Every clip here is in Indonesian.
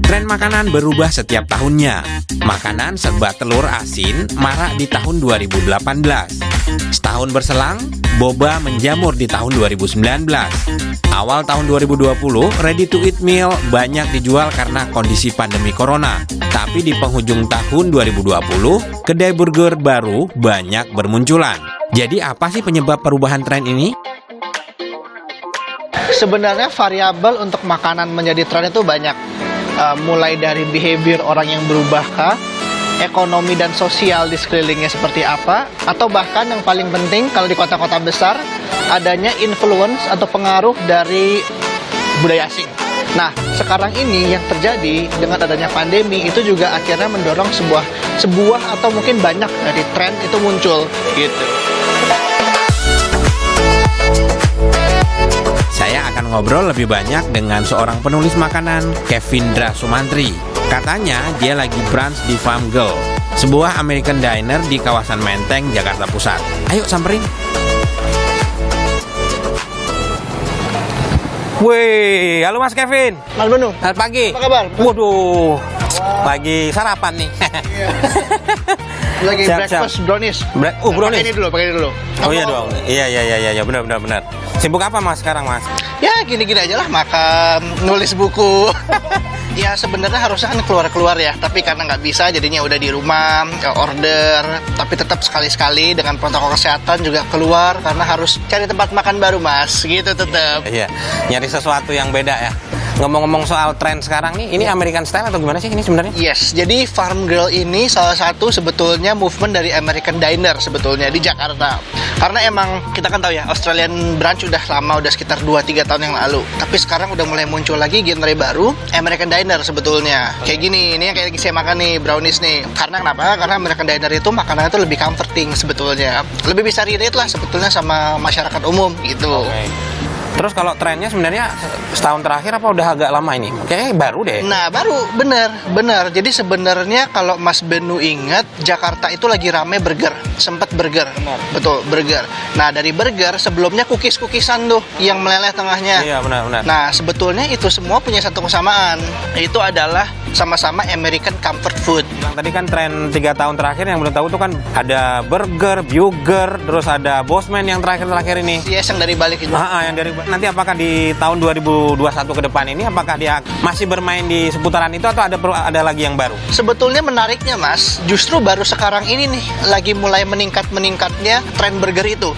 Tren makanan berubah setiap tahunnya. Makanan serba telur asin marak di tahun 2018. Setahun berselang, boba menjamur di tahun 2019. Awal tahun 2020, ready to eat meal banyak dijual karena kondisi pandemi corona. Tapi di penghujung tahun 2020, kedai burger baru banyak bermunculan. Jadi apa sih penyebab perubahan tren ini? Sebenarnya variabel untuk makanan menjadi tren itu banyak. Mulai dari behavior orang yang berubah kah, ekonomi dan sosial di sekelilingnya seperti apa, atau bahkan yang paling penting kalau di kota-kota besar adanya influence atau pengaruh dari budaya asing. Nah, sekarang ini yang terjadi dengan adanya pandemi itu juga akhirnya mendorong sebuah atau mungkin banyak dari tren itu muncul gitu. Saya akan ngobrol lebih banyak dengan seorang penulis makanan, Kevindra Sumantri. Katanya dia lagi brunch di Farm Girl, sebuah American diner di kawasan Menteng, Jakarta Pusat. Ayo samperin. Wih, halo Mas Kevin. Mas Benu, Selamat pagi. apa kabar? Waduh, pagi sarapan nih. Lagi Siap, breakfast brownies. Brownies. Pakai ini dulu. Oh iya dong. Iya, benar. Sibuk apa Mas sekarang, Mas? Ya gini-gini aja lah, makan, nulis buku. Ya sebenarnya harusnya kan keluar-keluar ya, tapi karena nggak bisa jadinya udah di rumah, order. Tapi tetap sekali-sekali dengan protokol kesehatan juga keluar karena harus cari tempat makan baru Mas, gitu tetap. Iya, nyari sesuatu yang beda ya. Ngomong-ngomong soal tren sekarang nih, ini American style atau gimana sih ini sebenarnya? Yes, jadi Farm Girl ini salah satu sebetulnya movement dari American Diner sebetulnya di Jakarta. Karena emang kita kan tahu ya, Australian brunch udah lama, udah sekitar 2-3 tahun yang lalu. Tapi sekarang udah mulai muncul lagi genre baru, American Diner sebetulnya. Kayak gini, ini yang kayak lagi saya makan nih, brownies nih. Karena kenapa? Karena American Diner itu makanannya tuh lebih comforting sebetulnya. Lebih bisa relate lah sebetulnya sama masyarakat umum gitu. Okay. Terus kalau trennya sebenarnya setahun terakhir apa udah agak lama ini? Kayaknya baru deh. Nah baru, bener. Jadi sebenarnya kalau Mas Benu ingat, Jakarta itu lagi rame burger, sempet burger. Benar. Betul, burger. Nah dari burger sebelumnya cookies-cookisan tuh yang meleleh tengahnya. Iya benar. Nah sebetulnya itu semua punya satu kesamaan, itu adalah sama-sama American comfort food. Tadi kan tren 3 tahun terakhir yang belum tahu tuh kan ada burger, burger, terus ada Bosman yang terakhir ini. Yes, yang dari balik itu. Yang dari nanti apakah di tahun 2021 ke depan ini apakah dia masih bermain di seputaran itu atau ada lagi yang baru? Sebetulnya menariknya Mas, justru baru sekarang ini nih lagi mulai meningkatnya tren burger itu.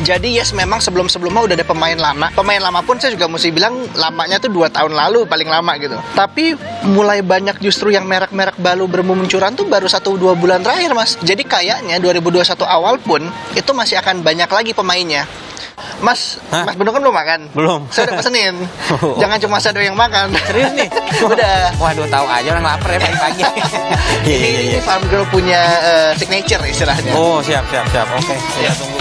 Jadi yes, memang sebelum-sebelumnya udah ada pemain lama. Pemain lama pun saya juga mesti bilang lamanya tuh 2 tahun lalu paling lama gitu. Tapi mulai banyak justru yang merek-merek baru bermunculan tuh baru 1-2 bulan terakhir Mas. Jadi kayaknya 2021 awal pun itu masih akan banyak lagi pemainnya. Mas Benu kan belum makan? Belum. Saya udah pesenin. Jangan cuma saya doang yang makan. Serius nih? Udah. Waduh, tahu aja orang lapar ya pagi-pagi. Ini Farm Girl punya signature istilahnya. Oh, siap. Oke. Saya tunggu.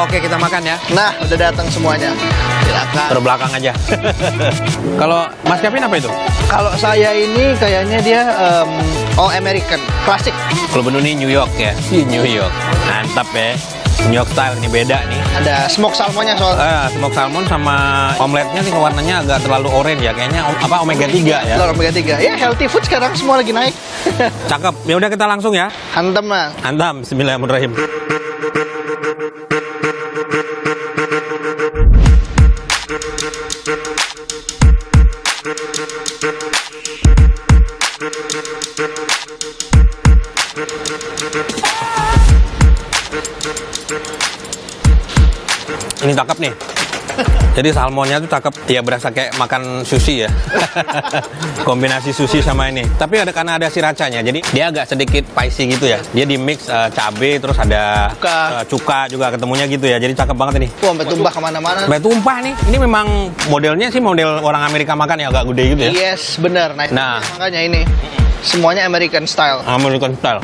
Oke, kita makan ya. Nah, udah datang semuanya. Silakan. Terbelakang aja. Kalau Mas Kevin apa itu? Kalau saya ini kayaknya dia all American, klasik. Kalau Benu nih New York ya. New York. Mantap ya. New York style ini beda nih. Ada smoke salmonnya soalnya. Smoke salmon sama omeletnya sih warnanya agak terlalu orange ya. Kayaknya omega 3 ya. Telur omega 3. Ya, healthy food sekarang semua lagi naik. Cakep. Ya udah kita langsung ya. Hantem lah. Hantam. Bismillahirrahmanirrahim. Ini cakep nih. Jadi salmonnya tuh cakep, ya berasa kayak makan sushi ya. Kombinasi sushi sama ini. Tapi karena ada srirachanya, jadi dia agak sedikit spicy gitu ya. Dia di mix cabe, terus ada cuka juga ketemunya gitu ya. Jadi cakep banget ini. Wah, sampai tumpah kemana-mana. Sampai tumpah nih. Ini memang modelnya sih model orang Amerika makan ya, agak gede gitu ya. Yes, benar. Nah, makanya ini semuanya American style. American style.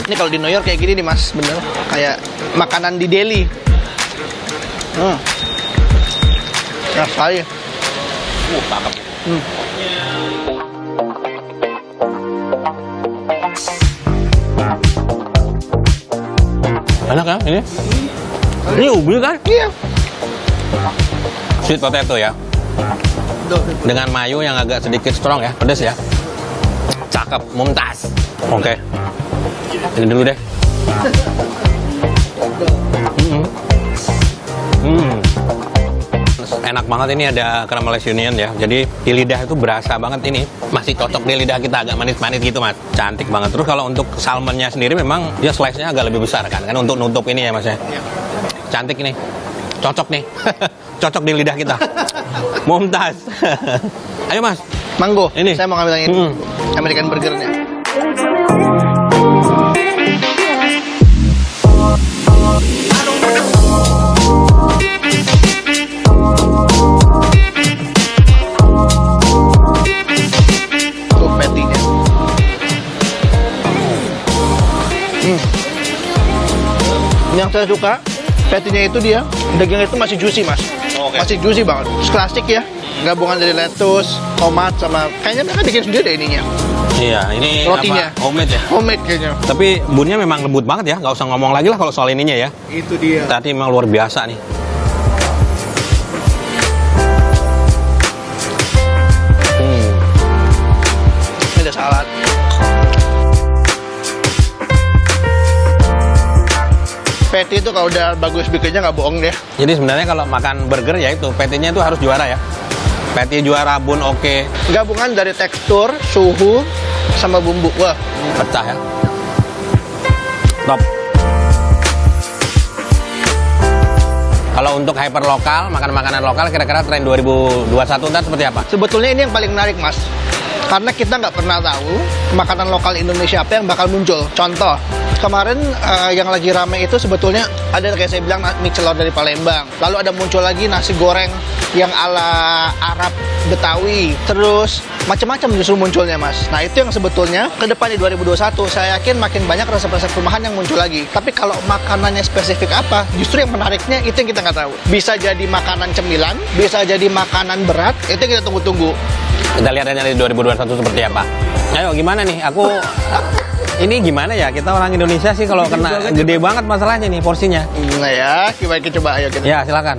Ini kalau di New York kayak gini nih mas, bener. Kayak makanan di Delhi. Enak sekali. Cakep. Enak kan ini? Ini ubi kan? Iya. Sweet potato ya. Dengan mayo yang agak sedikit strong ya, pedas ya. Cakep, mumtaz. Oke. Ini dulu deh. Enak banget, ini ada caramelized onion ya. Jadi di lidah itu berasa banget ini. Masih cocok di lidah kita, agak manis-manis gitu mas. Cantik banget. Terus kalau untuk salmonnya sendiri memang dia slice-nya agak lebih besar kan untuk nutup ini ya mas ya. Cantik nih. Cocok nih. Cocok di lidah kita. Mumtaz. Ayo mas. Manggo. Ini. Saya mau ngambil yang ini. American burgernya. Tuh patty-nya. Yang saya suka patty-nya itu dia dagingnya itu masih juicy mas. Oke. Masih juicy banget. Klasik ya, gabungan dari lettuce, tomat sama kayaknya mereka bikin sendiri deh ininya. Iya, ini Rotinya. apa? Homemade ya. Homemade kayaknya. Tapi bunnya memang lembut banget ya, nggak usah ngomong lagi lah kalau soal ininya ya. Itu dia. Tadi memang luar biasa nih. Ini ada salad. Patty itu kalau udah bagus bikinnya nggak bohong deh. Jadi sebenarnya kalau makan burger ya itu patty-nya itu harus juara ya. Patty juara, bun oke. Gabungan dari tekstur, suhu, sama bumbu. Wah, Pecah ya. Top. Kalau untuk hyper lokal, makan makanan lokal kira-kira tren 2021 ntar seperti apa? sebetulnya ini yang paling menarik mas. Karena kita nggak pernah tahu makanan lokal Indonesia apa yang bakal muncul. Contoh, kemarin yang lagi rame itu sebetulnya ada kayak saya bilang mie celor dari Palembang. Lalu ada muncul lagi nasi goreng yang ala Arab Betawi. Terus macam-macam justru munculnya mas. Nah itu yang sebetulnya ke depan di 2021 saya yakin makin banyak resep-resep rumahan yang muncul lagi. Tapi kalau makanannya spesifik apa, justru yang menariknya itu yang kita nggak tahu. Bisa jadi makanan cemilan, bisa jadi makanan berat, itu yang kita tunggu-tunggu. Kita lihat aja di 2021 seperti apa. Ayo gimana nih? Ini gimana ya? Kita orang Indonesia sih kalau kena gede banget masalahnya nih porsinya. Nah ya, kita coba ayo kita. Ya silakan.